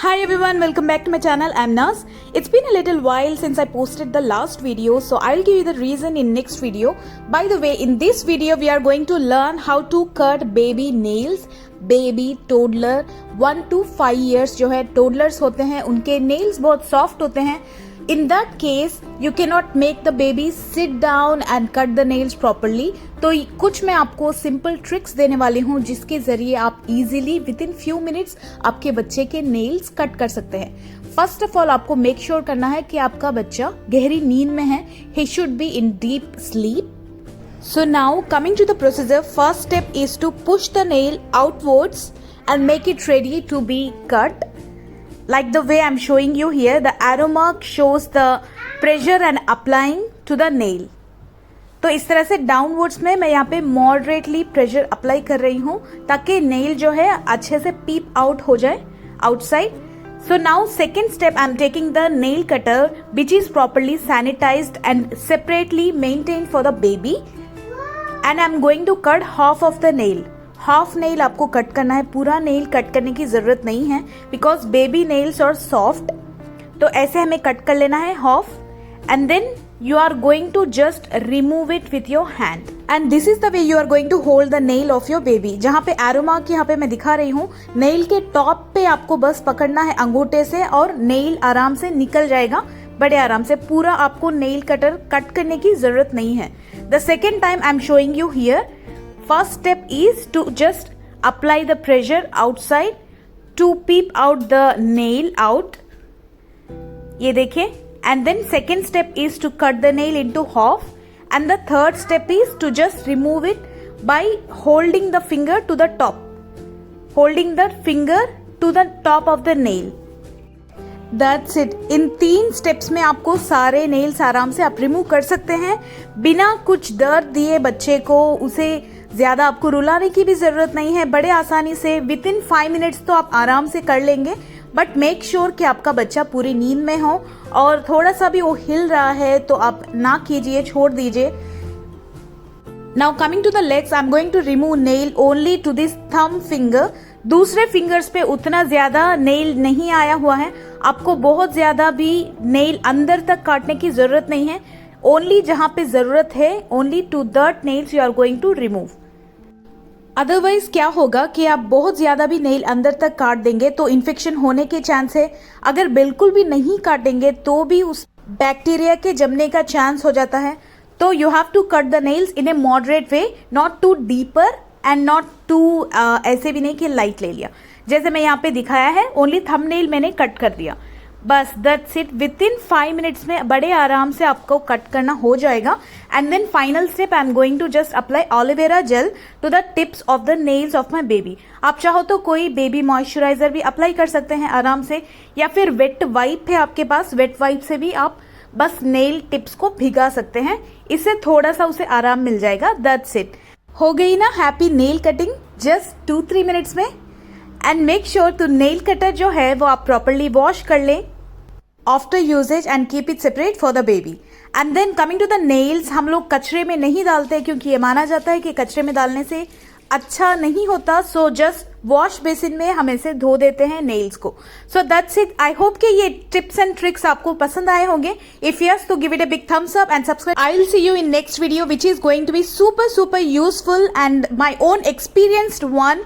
Hi everyone, welcome back to my channel. I'm Naz. It's been a little while since I posted the last video, so I'll give you the reason in next video. By the way, in this video we are going to learn how to cut baby nails. Baby toddler 1 to 5 years जो है toddlers होते हैं, उनके nails बहुत soft होते हैं. In that case, you cannot make the baby sit down and cut the nails properly. तो कुछ मैं आपको सिंपल ट्रिक्स देने वाली हूँ जिसके जरिए आप easily with in few minutes आपके बच्चे के नेल्स कट कर सकते हैं. फर्स्ट ऑफ ऑल आपको मेक श्योर करना है कि आपका बच्चा गहरी नींद में है. He should be in deep sleep. So now coming to the procedure, first step is to push the nail outwards and make it ready to be cut. Like the way I'm showing you here, the arrow mark shows the pressure and applying to the nail. तो इस तरह से downwards में मैं यहाँ पे moderately pressure apply कर रही हूँ ताकि नेल जो है अच्छे से पीप आउट हो जाए outside. So now second step, I'm taking the nail cutter which is properly sanitized and separately maintained for the baby. And I'm going to cut half of the nail. Half nail आपको cut करना है, पूरा nail cut करने की जरूरत नहीं है because baby nails are soft. तो ऐसे हमें कट कर लेना है half and then you are going to just remove it with your hand and this is the way you are going to hold the nail of your baby. जहाँ पे arrow mark यहाँ पे मैं दिखा रही हूँ, नेल के top पे आपको बस पकड़ना है अंगूठे से और नेल आराम से निकल जाएगा बड़े आराम से. पूरा आपको नेल कटर कट करने की जरूरत नहीं है. The second time I am showing you here. First step is to just apply the pressure outside to peep out the nail out. ये देखिए. And then second step is to cut the nail into half. And the third step is to just remove it by holding the finger to the top. Holding the finger to the top of the nail. That's it. In 3 steps में आपको सारे nails आराम से आप remove कर सकते हैं बिना कुछ दर्द दिए बच्चे को. उसे ज्यादा आपको रुलाने की भी जरूरत नहीं है. बड़े आसानी से विद इन 5 मिनट्स तो आप आराम से कर लेंगे. बट मेक श्योर कि आपका बच्चा पूरी नींद में हो और थोड़ा सा भी वो हिल रहा है तो आप ना कीजिए, छोड़ दीजिए. Now coming to the legs, I am going to remove nail only to this thumb finger. दूसरे फिंगर्स पे उतना ज्यादा नेल नहीं आया हुआ है. आपको बहुत ज्यादा भी नेल अंदर तक काटने की जरूरत नहीं है. ओनली जहां पे जरूरत है, only to that nails you are going to remove. Otherwise क्या होगा कि आप बहुत ज्यादा भी नेल अंदर तक काट देंगे तो इन्फेक्शन होने के चांस है. अगर बिल्कुल भी नहीं काटेंगे तो भी उस बैक्टीरिया के जमने का चांस हो जाता है. तो you have to cut the nails in a moderate way, not too deeper and not too ऐसे भी नहीं कि लाइट ले लिया. जैसे मैं यहाँ पे दिखाया है, ओनली थंबनेल मैंने कट कर दिया बस. That's it. Within 5 minutes में बड़े आराम से आपको कट करना हो जाएगा. And then final step, I am going to just apply aloe vera gel to the tips of the nails of my baby. आप चाहो तो कोई बेबी मॉइस्चराइजर भी अप्लाई कर सकते हैं आराम से, या फिर वेट वाइप है आपके पास, वेट वाइप से भी आप बस नेल टिप्स को भिगा सकते हैं. इससे थोड़ा सा उसे आराम मिल जाएगा. That's it. हो गई ना happy nail cutting just 2-3 minutes में. And make sure to nail cutter जो है वो आप प्रॉपरली वॉश कर लें after usages and keep it separate for the baby. And then coming to the nails, हम लोग कचरे में नहीं डालते क्योंकि ये माना जाता है कि कचरे में डालने से अच्छा नहीं होता. सो जस्ट वॉश बेसिन में हम इसे धो देते हैं नेल्स को. So that's it. I hope कि ये टिप्स एंड ट्रिक्स आपको पसंद आए होंगे. इफ यस तो give it a big thumbs up and subscribe. I will see you in next video which is going to be super useful and my own experienced one.